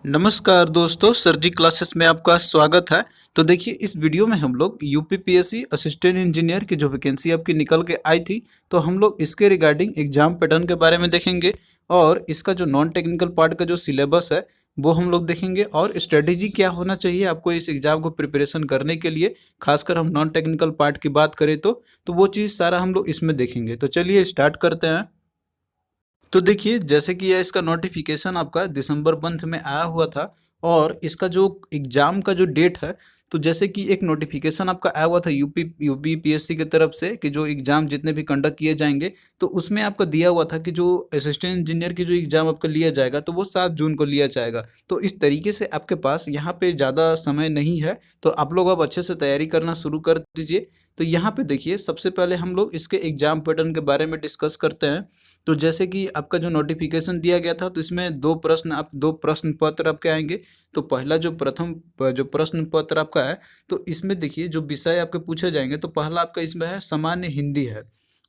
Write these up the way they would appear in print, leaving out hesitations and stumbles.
नमस्कार दोस्तों, सरजी क्लासेस में आपका स्वागत है। तो देखिए, इस वीडियो में हम लोग यूपीपीएससी असिस्टेंट इंजीनियर की जो वैकेंसी आपकी निकल के आई थी, तो हम लोग इसके रिगार्डिंग एग्जाम पैटर्न के बारे में देखेंगे और इसका जो नॉन टेक्निकल पार्ट का जो सिलेबस है वो हम लोग देखेंगे और स्ट्रेटेजी क्या होना चाहिए आपको इस एग्जाम को प्रिपरेशन करने के लिए। खासकर हम नॉन टेक्निकल पार्ट की बात करें तो वो चीज़ सारा हम लोग इसमें देखेंगे। तो चलिए स्टार्ट करते हैं। तो देखिए, जैसे कि यह इसका नोटिफिकेशन आपका दिसंबर मंथ में आया हुआ था और इसका जो एग्जाम का जो डेट है, तो जैसे कि एक नोटिफिकेशन आपका आया हुआ था यूपीपीएससी की तरफ से कि जो एग्जाम जितने भी कंडक्ट किए जाएंगे, तो उसमें आपका दिया हुआ था कि जो असिस्टेंट इंजीनियर की जो एग्जाम आपका लिया जाएगा तो वो 7 जून को लिया जाएगा। तो इस तरीके से आपके पास यहाँ पे ज़्यादा समय नहीं है, तो आप लोग अब अच्छे से तैयारी करना शुरू कर दीजिए। तो यहाँ पे देखिए, सबसे पहले हम लोग इसके एग्जाम पैटर्न के बारे में डिस्कस करते हैं। तो जैसे कि आपका जो नोटिफिकेशन दिया गया था, तो इसमें दो प्रश्न पत्र आपके आएंगे। तो पहला जो प्रश्न पत्र आपका है, तो इसमें देखिए जो विषय आपके पूछे जाएंगे, तो पहला आपका इसमें है सामान्य हिंदी है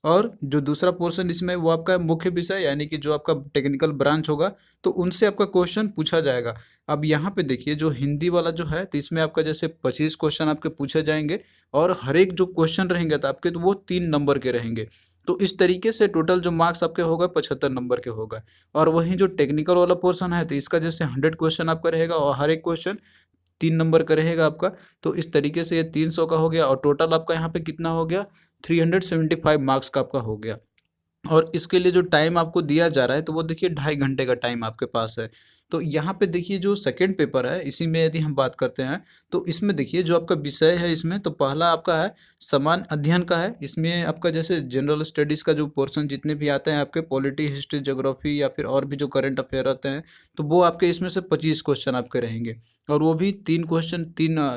और जो दूसरा पोर्शन इसमें वो आपका मुख्य विषय यानी कि जो आपका टेक्निकल ब्रांच होगा, तो उनसे आपका क्वेश्चन पूछा जाएगा। अब यहाँ पे देखिए जो हिंदी वाला जो है, तो इसमें आपका जैसे 25 क्वेश्चन आपके पूछे जाएंगे और हर एक जो क्वेश्चन रहेंगे तो आपके, तो वो 3 नंबर के रहेंगे। तो इस तरीके से टोटल जो मार्क्स आपके होगा 75 नंबर के होगा। और वहीं जो टेक्निकल वाला पोर्शन है, तो इसका जैसे 100 क्वेश्चन आपका रहेगा और हर एक क्वेश्चन 3 नंबर का रहेगा आपका। तो इस तरीके से ये 300 का हो गया और टोटल आपका यहाँ पे कितना हो गया, 375 मार्क्स का आपका हो गया। और इसके लिए जो टाइम आपको दिया जा रहा है, तो वो देखिए 2.5 घंटे का टाइम आपके पास है। तो यहाँ पे देखिए जो सेकंड पेपर है, इसी में यदि हम बात करते हैं, तो इसमें देखिए जो आपका विषय है इसमें, तो पहला आपका है समान अध्ययन का है। इसमें आपका जैसे जनरल स्टडीज़ का जो पोर्शन जितने भी आते हैं आपके, पॉलिटी, हिस्ट्री, ज्योग्राफी या फिर और भी जो करंट अफेयर आते हैं, तो वो आपके इसमें से 25 क्वेश्चन आपके रहेंगे। और वो भी 3 क्वेश्चन,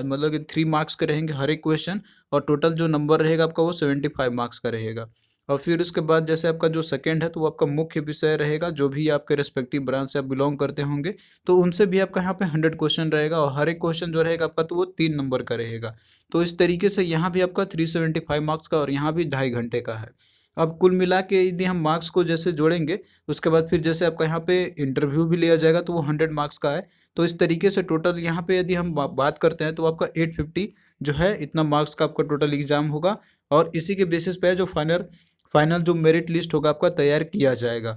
मतलब कि 3 मार्क्स के रहेंगे हर एक क्वेश्चन। और टोटल जो नंबर रहेगा आपका वो 75 मार्क्स का रहेगा। और फिर उसके बाद जैसे आपका जो सेकंड है, तो वो आपका मुख्य विषय रहेगा, जो भी आपके रेस्पेक्टिव ब्रांच से आप बिलोंग करते होंगे, तो उनसे भी आपका यहाँ पे 100 क्वेश्चन रहेगा और हर एक क्वेश्चन जो रहेगा आपका, तो वो 3 नंबर का रहेगा। तो इस तरीके से यहाँ भी आपका 375 मार्क्स का और यहाँ भी 2.5 घंटे का है। अब कुल मिला के यदि हम मार्क्स को जैसे जोड़ेंगे, उसके बाद फिर जैसे आपका यहाँ पे इंटरव्यू भी लिया जाएगा, तो वो 100 मार्क्स का है। तो इस तरीके से टोटल यहाँ पे यदि हम बात करते हैं, तो आपका 850 जो है इतना मार्क्स का आपका टोटल एग्जाम होगा। और इसी के बेसिस पे जो फाइनल फाइनल जो मेरिट लिस्ट होगा आपका तैयार किया जाएगा।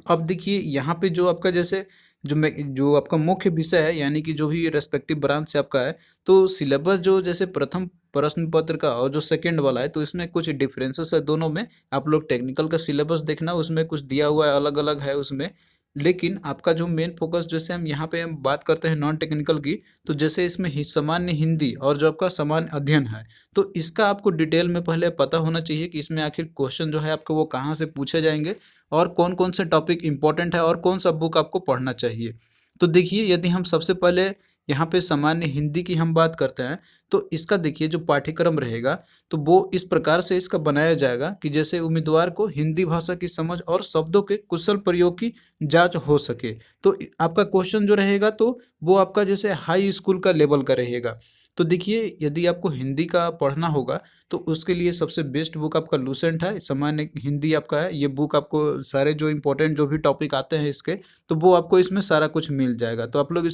अब देखिए यहाँ पे जो आपका जैसे जो आपका मुख्य विषय है, यानी कि जो भी रेस्पेक्टिव ब्रांच से आपका है, तो सिलेबस जो जैसे प्रथम प्रश्न पत्र का और जो सेकंड वाला है, तो इसमें कुछ डिफरेंसेस है दोनों में। आप लोग टेक्निकल का सिलेबस देखना, उसमें कुछ दिया हुआ है, अलग अलग है उसमें। लेकिन आपका जो मेन फोकस, जैसे हम यहाँ पे हम बात करते हैं नॉन टेक्निकल की, तो जैसे इसमें सामान्य हिंदी और जो आपका सामान्य अध्ययन है, तो इसका आपको डिटेल में पहले पता होना चाहिए कि इसमें आखिर क्वेश्चन जो है आपको वो कहाँ से पूछे जाएंगे और कौन कौन से टॉपिक इंपॉर्टेंट है और कौन सा बुक आपको पढ़ना चाहिए। तो देखिए, यदि हम सबसे पहले यहाँ पे सामान्य हिंदी की हम बात करते हैं, तो इसका देखिए जो पाठ्यक्रम रहेगा, तो वो इस प्रकार से इसका बनाया जाएगा कि जैसे उम्मीदवार को हिंदी भाषा की समझ और शब्दों के कुशल प्रयोग की जांच हो सके। तो आपका क्वेश्चन जो रहेगा, तो वो आपका जैसे हाई स्कूल का लेवल का रहेगा। तो देखिए, यदि आपको हिंदी का पढ़ना होगा, तो उसके लिए सबसे बेस्ट बुक आपका लूसेंट है, सामान्य हिंदी आपका है। ये बुक आपको सारे जो इंपॉर्टेंट जो भी टॉपिक आते हैं इसके, तो वो आपको इसमें सारा कुछ मिल जाएगा। तो आप लोग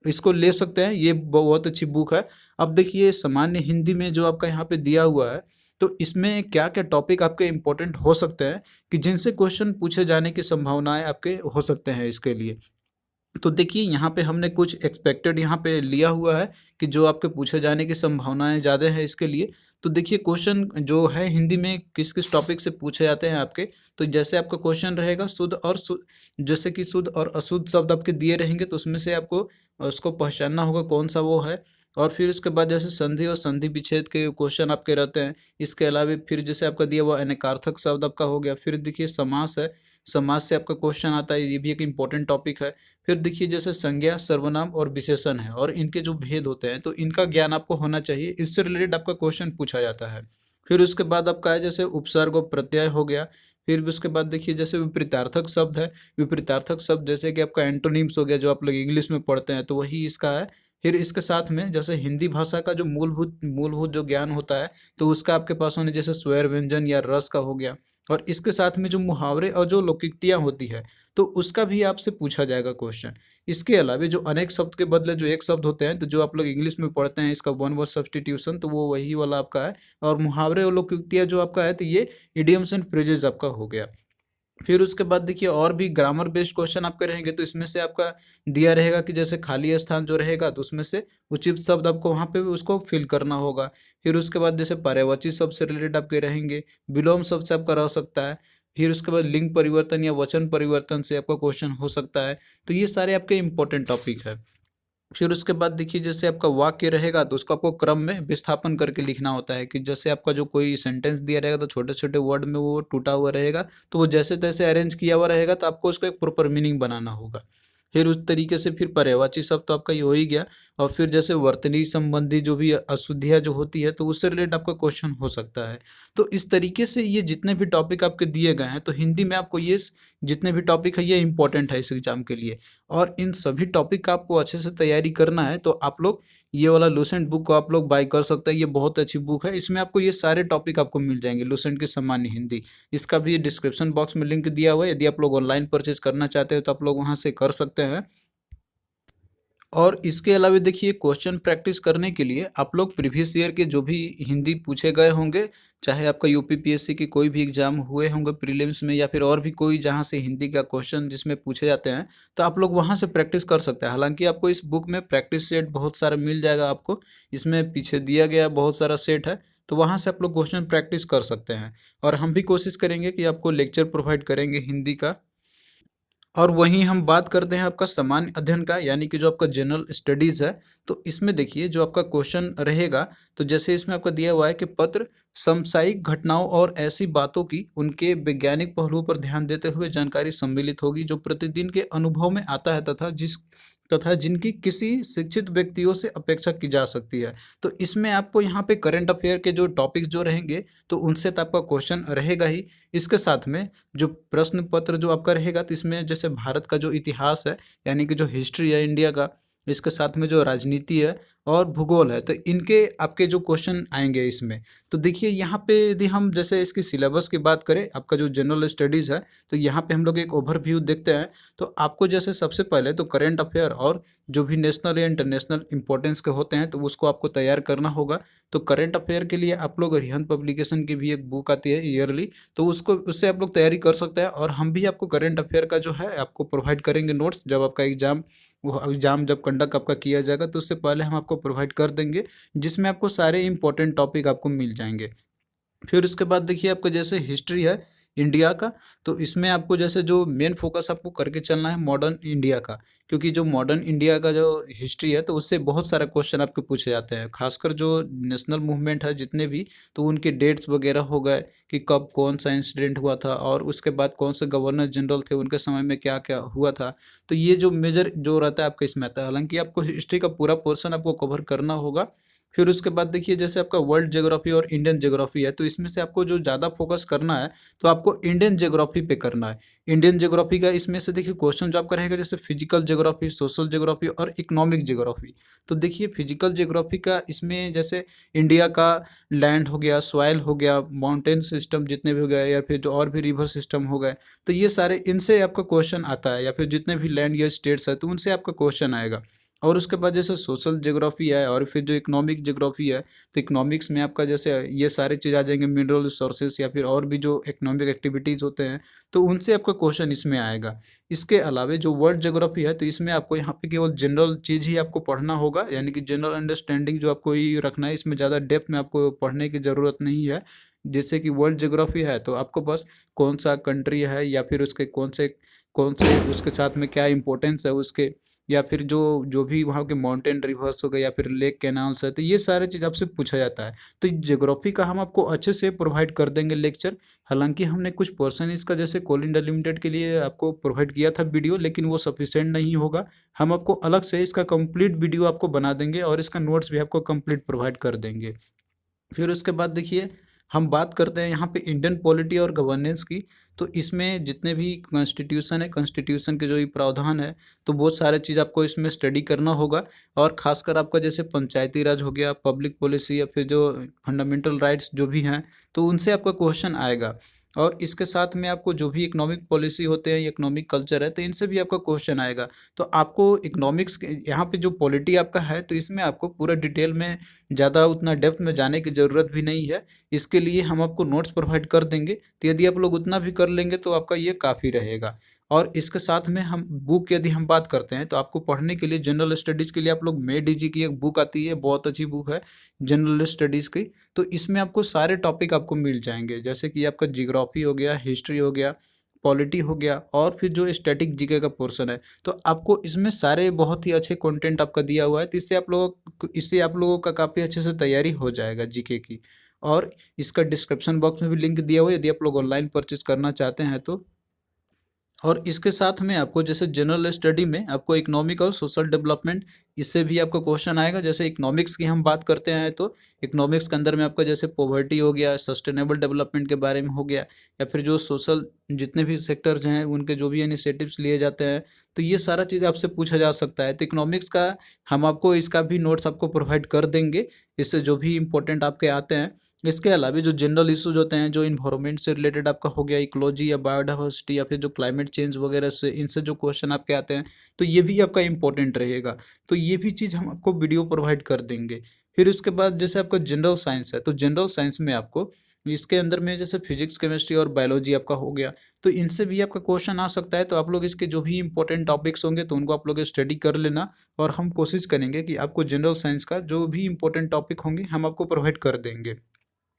इसको ले सकते हैं, ये बहुत अच्छी बुक है। अब देखिए सामान्य हिंदी में जो आपका यहाँ पे दिया हुआ है, तो इसमें क्या क्या टॉपिक आपके इंपॉर्टेंट हो सकते हैं कि जिनसे क्वेश्चन पूछे जाने की संभावनाएं आपके हो सकते हैं इसके लिए। तो देखिए यहाँ पे हमने कुछ एक्सपेक्टेड यहाँ पे लिया हुआ है कि जो आपके पूछे जाने की संभावनाएं ज़्यादा है इसके लिए। तो देखिए क्वेश्चन जो है हिंदी में किस किस टॉपिक से पूछे जाते हैं आपके, तो जैसे आपका क्वेश्चन रहेगा जैसे कि शुद्ध और अशुद्ध शब्द आपके दिए रहेंगे, तो उसमें से आपको उसको पहचानना होगा कौन सा वो है। और फिर उसके बाद जैसे संधि और संधि विच्छेद के क्वेश्चन आपके रहते हैं। इसके अलावा फिर जैसे आपका दिया हुआ अनेकार्थक शब्द आपका हो गया। फिर देखिए समास है, समाज से आपका क्वेश्चन आता है, ये भी एक इम्पोर्टेंट टॉपिक है। फिर देखिए जैसे संज्ञा, सर्वनाम और विशेषण है और इनके जो भेद होते हैं, तो इनका ज्ञान आपको होना चाहिए, इससे रिलेटेड आपका क्वेश्चन पूछा जाता है। फिर उसके बाद आपका है जैसे उपसर्ग और प्रत्यय हो गया। फिर भी उसके बाद देखिए जैसे विपरीतार्थक शब्द है, विपरीतार्थक शब्द जैसे कि आपका एंटोनिम्स हो गया, जो आप लोग इंग्लिश में पढ़ते हैं, तो वही इसका है। फिर इसके साथ में जैसे हिंदी भाषा का जो मूलभूत मूलभूत जो ज्ञान होता है, तो उसका आपके पास होने जैसे स्वर व्यंजन या रस का हो गया। और इसके साथ में जो मुहावरे और जो लोकोक्तियाँ होती है तो उसका भी आपसे पूछा जाएगा क्वेश्चन। इसके अलावा जो अनेक शब्द के बदले जो एक शब्द होते हैं, तो जो आप लोग इंग्लिश में पढ़ते हैं इसका वन वर्ड सब्स्टिट्यूशन, तो वो वही वाला आपका है। और मुहावरे और लोकोक्तियाँ जो आपका है तो ये इडियम्स एंड फ्रेजेज आपका हो गया। फिर उसके बाद देखिए और भी ग्रामर बेस्ड क्वेश्चन आपके रहेंगे, तो इसमें से आपका दिया रहेगा कि जैसे खाली स्थान जो रहेगा तो उसमें से उचित शब्द आपको वहाँ पे भी उसको फिल करना होगा। फिर उसके बाद जैसे पर्यायवाची शब्द से रिलेटेड आपके रहेंगे, विलोम शब्द से आपका रह सकता है। फिर उसके बाद लिंग परिवर्तन या वचन परिवर्तन से आपका क्वेश्चन हो सकता है। तो ये सारे आपके इंपॉर्टेंट टॉपिक है। फिर उसके बाद देखिए जैसे आपका वाक्य रहेगा तो उसको आपको क्रम में विस्थापन करके लिखना होता है, कि जैसे आपका जो कोई सेंटेंस दिया रहेगा तो छोटे छोटे वर्ड में वो टूटा हुआ रहेगा, तो वो जैसे तैसे अरेंज किया हुआ रहेगा तो आपको उसको एक प्रॉपर मीनिंग बनाना होगा। फिर उस तरीके से फिर पर्यायवाची शब्द तो आपका ये हो ही गया। और फिर जैसे वर्तनी संबंधी जो भी अशुद्धियाँ जो होती है तो उससे रिलेटेड आपका क्वेश्चन हो सकता है। तो इस तरीके से ये जितने भी टॉपिक आपके दिए गए हैं तो हिंदी में आपको ये जितने भी टॉपिक है ये इंपॉर्टेंट है इस एग्जाम के लिए। और इन सभी टॉपिक का आपको अच्छे से तैयारी करना है तो आप लोग ये वाला लूसेंट बुक को आप लोग बाय कर सकते हैं। ये बहुत अच्छी बुक है, इसमें आपको ये सारे टॉपिक आपको मिल जाएंगे लूसेंट की सामान्य हिंदी। इसका भी डिस्क्रिप्शन बॉक्स में लिंक दिया हुआ है, यदि आप लोग ऑनलाइन परचेज करना चाहते हो तो आप लोग वहाँ से कर सकते हैं। और इसके अलावा देखिए क्वेश्चन प्रैक्टिस करने के लिए आप लोग प्रीवियस ईयर के जो भी हिंदी पूछे गए होंगे, चाहे आपका यूपीपीएससी की कोई भी एग्जाम हुए होंगे प्रीलिम्स में या फिर और भी कोई जहां से हिंदी का क्वेश्चन जिसमें पूछे जाते हैं, तो आप लोग वहां से प्रैक्टिस कर सकते हैं। हालांकि आपको इस बुक में प्रैक्टिस सेट बहुत सारा मिल जाएगा आपको, इसमें पीछे दिया गया बहुत सारा सेट है, तो वहाँ से आप लोग क्वेश्चन प्रैक्टिस कर सकते हैं। और हम भी कोशिश करेंगे कि आपको लेक्चर प्रोवाइड करेंगे हिंदी का। और वहीं हम बात करते हैं आपका सामान्य अध्ययन का, यानी कि जो आपका जनरल स्टडीज है। तो इसमें देखिए जो आपका क्वेश्चन रहेगा, तो जैसे इसमें आपका दिया हुआ है कि पत्र समसामयिक घटनाओं और ऐसी बातों की उनके वैज्ञानिक पहलुओं पर ध्यान देते हुए जानकारी सम्मिलित होगी जो प्रतिदिन के अनुभव में आता है तथा जिनकी किसी शिक्षित व्यक्तियों से अपेक्षा की जा सकती है। तो इसमें आपको यहाँ पे करंट अफेयर के जो टॉपिक्स जो रहेंगे तो उनसे तो आपका क्वेश्चन रहेगा ही। इसके साथ में जो प्रश्न पत्र जो आपका रहेगा तो इसमें जैसे भारत का जो इतिहास है, यानी कि जो हिस्ट्री है इंडिया का, इसके साथ में जो राजनीति है और भूगोल है, तो इनके आपके जो क्वेश्चन आएंगे इसमें। तो देखिए यहाँ पे यदि हम जैसे इसकी सिलेबस की बात करें, आपका जो जनरल स्टडीज़ है, तो यहाँ पे हम लोग एक ओवरव्यू देखते हैं। तो आपको जैसे सबसे पहले तो करेंट अफेयर और जो भी नेशनल या इंटरनेशनल इंपॉर्टेंस के होते हैं तो उसको आपको तैयार करना होगा। तो करेंट अफेयर के लिए आप लोग अरिहंत पब्लिकेशन की भी एक बुक आती है ईयरली, तो उसको उससे आप लोग तैयारी कर सकते हैं। और हम भी आपको करंट अफेयर का जो है आपको प्रोवाइड करेंगे नोट्स, जब आपका एग्जाम वो एग्जाम जब कंडक्ट आपका किया जाएगा तो उससे पहले हम आपको प्रोवाइड कर देंगे, जिसमें आपको सारे इंपॉर्टेंट टॉपिक आपको मिल जाएंगे। फिर उसके बाद देखिए आपका जैसे हिस्ट्री है इंडिया का, तो इसमें आपको जैसे जो मेन फोकस आपको करके चलना है मॉडर्न इंडिया का, क्योंकि जो मॉडर्न इंडिया का जो हिस्ट्री है तो उससे बहुत सारे क्वेश्चन आपके पूछे जाते हैं। खासकर जो नेशनल मूवमेंट है जितने भी, तो उनके डेट्स वगैरह हो गए कि कब कौन सा इंसिडेंट हुआ था और उसके बाद कौन से गवर्नर जनरल थे, उनके समय में क्या क्या हुआ था। तो ये जो मेजर जो रहता है आपका इसमें आता है। हालांकि आपको हिस्ट्री का पूरा पोर्शन आपको कवर करना होगा। फिर उसके बाद देखिए जैसे आपका वर्ल्ड ज्योग्राफी और इंडियन ज्योग्राफी है, तो इसमें से आपको जो ज़्यादा फोकस करना है तो आपको इंडियन ज्योग्राफी पे करना है। इंडियन ज्योग्राफी का इसमें से देखिए क्वेश्चन जो आपका रहेगा जैसे फिजिकल ज्योग्राफी, सोशल ज्योग्राफी और इकोनॉमिक ज्योग्राफी। तो देखिए फिजिकल ज्योग्राफी का इसमें जैसे इंडिया का लैंड हो गया, सॉइल हो गया, माउंटेन सिस्टम जितने भी हो गए या फिर जो और भी रिवर सिस्टम हो गए, तो ये सारे इनसे आपका क्वेश्चन आता है, या फिर जितने भी लैंड या स्टेट्स है तो उनसे आपका क्वेश्चन आएगा। और उसके बाद जैसे सोशल ज्योग्राफी है और फिर जो इकोनॉमिक ज्योग्राफी है, तो इकोनॉमिक्स में आपका जैसे ये सारे चीज़ आ जाएंगे, मिनरल रिसोर्सेज या फिर और भी जो इकोनॉमिक एक्टिविटीज़ होते हैं, तो उनसे आपका क्वेश्चन इसमें आएगा। इसके अलावा जो वर्ल्ड ज्योग्राफी है तो इसमें आपको यहाँ पे केवल जनरल चीज़ ही आपको पढ़ना होगा, यानी कि जनरल अंडरस्टैंडिंग जो आपको ही रखना है, इसमें ज़्यादा डेप्थ में आपको पढ़ने की ज़रूरत नहीं है। जैसे कि वर्ल्ड ज्योग्राफी है तो आपको बस कौन सा कंट्री है या फिर उसके कौन से उसके साथ में क्या इंपॉर्टेंस है उसके, या फिर जो जो भी वहाँ के माउंटेन रिवर्स हो गए या फिर लेक कैनाल्स है, तो ये सारे चीज़ आपसे पूछा जाता है। तो ज्योग्राफी का हम आपको अच्छे से प्रोवाइड कर देंगे लेक्चर। हालांकि हमने कुछ पोर्शन इसका जैसे कोल इंडिया लिमिटेड के लिए आपको प्रोवाइड किया था वीडियो, लेकिन वो सफिशिएंट नहीं होगा। हम आपको अलग से इसका कंप्लीट वीडियो आपको बना देंगे और इसका नोट्स भी आपको कंप्लीट प्रोवाइड कर देंगे। फिर उसके बाद देखिए हम बात करते हैं यहाँ पे इंडियन पॉलिटी और गवर्नेंस की। तो इसमें जितने भी कॉन्स्टिट्यूशन है, कॉन्स्टिट्यूशन के जो भी प्रावधान है, तो बहुत सारे चीज़ आपको इसमें स्टडी करना होगा। और खासकर आपका जैसे पंचायती राज हो गया, पब्लिक पॉलिसी या फिर जो फंडामेंटल राइट्स जो भी हैं, तो उनसे आपका क्वेश्चन आएगा। और इसके साथ में आपको जो भी इकोनॉमिक पॉलिसी होते हैं, इकोनॉमिक कल्चर है, तो इनसे भी आपका क्वेश्चन आएगा। तो आपको इकोनॉमिक्स यहाँ पे जो पॉलिटी आपका है, तो इसमें आपको पूरा डिटेल में ज़्यादा उतना डेप्थ में जाने की ज़रूरत भी नहीं है। इसके लिए हम आपको नोट्स प्रोवाइड कर देंगे, तो यदि आप लोग उतना भी कर लेंगे तो आपका ये काफ़ी रहेगा। और इसके साथ में हम बुक यदि हम बात करते हैं, तो आपको पढ़ने के लिए जनरल स्टडीज़ के लिए आप लोग मेडी जी की एक बुक आती है, बहुत अच्छी बुक है जनरल स्टडीज़ की। तो इसमें आपको सारे टॉपिक आपको मिल जाएंगे, जैसे कि आपका जियोग्राफी हो गया, हिस्ट्री हो गया, पॉलिटी हो गया, और फिर जो स्टैटिक जीके का पोर्शन है, तो आपको इसमें सारे बहुत ही अच्छे कंटेंट आपका दिया हुआ है। तो इससे आप लोगों का काफ़ी अच्छे से तैयारी हो जाएगा जीके की। और इसका डिस्क्रिप्शन बॉक्स में भी लिंक दिया हुआ है, यदि आप लोग ऑनलाइन परचेज करना चाहते हैं तो। और इसके साथ में आपको जैसे जनरल स्टडी में आपको इकोनॉमिक और सोशल डेवलपमेंट, इससे भी आपका क्वेश्चन आएगा। जैसे इकोनॉमिक्स की हम बात करते हैं, तो इकोनॉमिक्स के अंदर में आपका जैसे पॉवर्टी हो गया, सस्टेनेबल डेवलपमेंट के बारे में हो गया, या फिर जो सोशल जितने भी सेक्टर्स हैं उनके जो भी इनिशिएटिव्स लिए जाते हैं, तो ये सारा चीज़ आपसे पूछा जा सकता है। तो इकोनॉमिक्स का हम आपको इसका भी नोट्स आपको प्रोवाइड कर देंगे, इससे जो भी इंपॉर्टेंट आपके आते हैं। इसके अलावा जो जनरल इश्यूज होते हैं, जो इन्वायरमेंट से रिलेटेड आपका हो गया, इकोलॉजी या बायोडाइवर्सिटी, या फिर जो क्लाइमेट चेंज वगैरह से, इनसे जो क्वेश्चन आपके आते हैं, तो ये भी आपका इंपॉर्टेंट रहेगा। तो ये भी चीज़ हम आपको वीडियो प्रोवाइड कर देंगे। फिर उसके बाद जैसे आपका जनरल साइंस है, तो जनरल साइंस में आपको इसके अंदर में जैसे फिजिक्स, केमिस्ट्री और बायोलॉजी आपका हो गया, तो इनसे भी आपका क्वेश्चन आ सकता है। तो आप लोग इसके जो भी इंपॉर्टेंट टॉपिक्स होंगे, तो उनको आप लोग स्टडी कर लेना, और हम कोशिश करेंगे कि आपको जनरल साइंस का जो भी इंपॉर्टेंट टॉपिक होंगे हम आपको प्रोवाइड कर देंगे।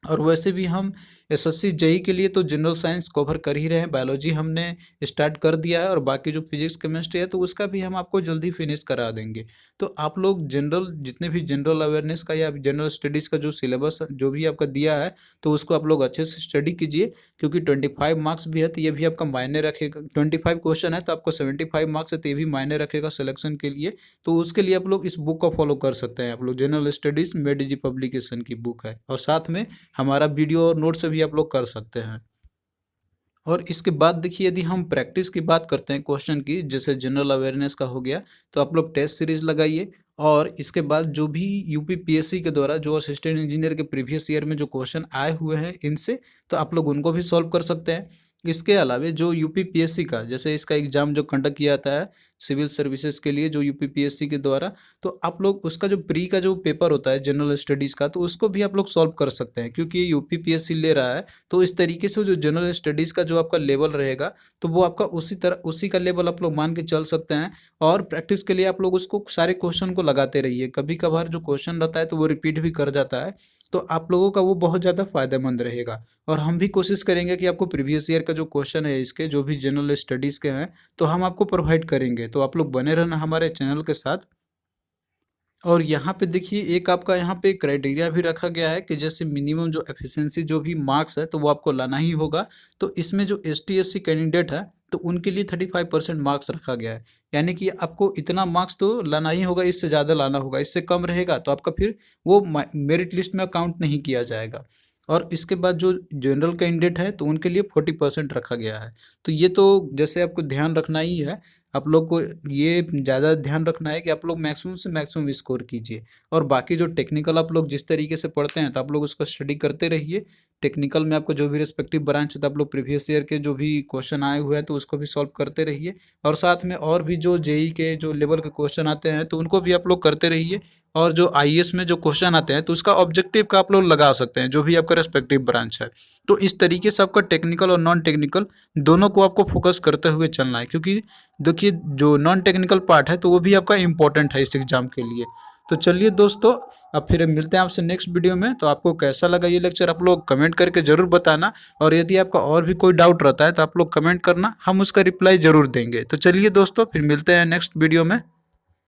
और वैसे भी हम एसएससी जेई के लिए तो जनरल साइंस कवर कर ही रहे हैं, बायोलॉजी हमने स्टार्ट कर दिया है, और बाकी जो फिजिक्स केमिस्ट्री है तो उसका भी हम आपको जल्दी फिनिश करा देंगे। तो आप लोग जनरल जितने भी जनरल अवेयरनेस का या जनरल स्टडीज़ का जो सिलेबस जो भी आपका दिया है, तो उसको आप लोग अच्छे से स्टडी कीजिए, क्योंकि 25 मार्क्स भी है, तो ये भी आपका मायने रखेगा। 25 क्वेश्चन है तो आपको 75 मार्क्स है, तो ये भी मायने रखेगा सिलेक्शन के लिए। तो उसके लिए आप लोग इस बुक को फॉलो कर सकते हैं। आप लोग जनरल स्टडीज़ मेडिजी पब्लिकेशन की बुक है, और साथ में हमारा वीडियो और नोट से भी आप लोग कर सकते हैं। और इसके बाद देखिए, यदि हम प्रैक्टिस की बात करते हैं क्वेश्चन की, जैसे जनरल अवेयरनेस का हो गया, तो आप लोग टेस्ट सीरीज लगाइए। और इसके बाद जो भी यूपी पीएससी के द्वारा जो असिस्टेंट इंजीनियर के प्रीवियस ईयर में जो क्वेश्चन आए हुए हैं इनसे, तो आप लोग उनको भी सॉल्व कर सकते हैं। इसके अलावा जो यूपी पीएससी का जैसे इसका एग्जाम जो कंडक्ट किया जाता है सिविल सर्विसेज के लिए, जो यूपी पीएससी के द्वारा, तो आप लोग उसका जो प्री का जो पेपर होता है जनरल स्टडीज़ का, तो उसको भी आप लोग सॉल्व कर सकते हैं, क्योंकि ये यूपी पीएससी ले रहा है। तो इस तरीके से जो जनरल स्टडीज़ का जो आपका लेवल रहेगा, तो वो आपका उसी का लेवल आप लोग मान के चल सकते हैं। और प्रैक्टिस के लिए आप लोग उसको सारे क्वेश्चन को लगाते रहिए, कभी कभार जो क्वेश्चन रहता है तो वो रिपीट भी कर जाता है, तो आप लोगों का वो बहुत ज़्यादा फायदेमंद रहेगा। और हम भी कोशिश करेंगे कि आपको प्रीवियस ईयर का जो क्वेश्चन है इसके जो भी जनरल स्टडीज़ के हैं, तो हम आपको प्रोवाइड करेंगे। तो आप लोग बने रहना हमारे चैनल के साथ। और यहाँ पे देखिए, एक आपका यहाँ पे क्राइटेरिया भी रखा गया है कि जैसे मिनिमम जो एफिशिएंसी जो भी मार्क्स है, तो वो आपको लाना ही होगा। तो इसमें जो एसटी एससी कैंडिडेट है, तो उनके लिए 35% मार्क्स रखा गया है। यानी कि आपको इतना मार्क्स तो लाना ही होगा, इससे ज़्यादा लाना होगा, इससे कम रहेगा तो आपका फिर वो मेरिट लिस्ट में काउंट नहीं किया जाएगा। और इसके बाद जो जनरल कैंडिडेट है, तो उनके लिए 40% रखा गया है। तो ये तो जैसे आपको ध्यान रखना ही है, आप लोग को ये ज़्यादा ध्यान रखना है कि आप लोग मैक्सिमम से मैक्सिमम स्कोर कीजिए। और बाकी जो टेक्निकल आप लोग जिस तरीके से पढ़ते हैं, तो आप लोग उसका स्टडी करते रहिए। टेक्निकल में आपको जो भी रिस्पेक्टिव ब्रांच है, तो आप लोग प्रीवियस ईयर के जो भी क्वेश्चन आए हुए हैं तो उसको भी सॉल्व करते रहिए। और साथ में और भी जो जेई के जो लेवल के क्वेश्चन आते हैं, तो उनको भी आप लोग करते रहिए। और जो आईएएस में जो क्वेश्चन आते हैं, तो उसका ऑब्जेक्टिव का आप लोग लगा सकते हैं, जो भी आपका रेस्पेक्टिव ब्रांच है। तो इस तरीके से आपका टेक्निकल और नॉन टेक्निकल दोनों को आपको फोकस करते हुए चलना है, क्योंकि देखिए जो नॉन टेक्निकल पार्ट है, तो वो भी आपका इम्पोर्टेंट है इस एग्ज़ाम के लिए। तो चलिए दोस्तों, अब फिर मिलते हैं आपसे नेक्स्ट वीडियो में। तो आपको कैसा लगा ये लेक्चर, आप लोग कमेंट करके ज़रूर बताना। और यदि आपका और भी कोई डाउट रहता है, तो आप लोग कमेंट करना, हम उसका रिप्लाई ज़रूर देंगे। तो चलिए दोस्तों, फिर मिलते हैं नेक्स्ट वीडियो में।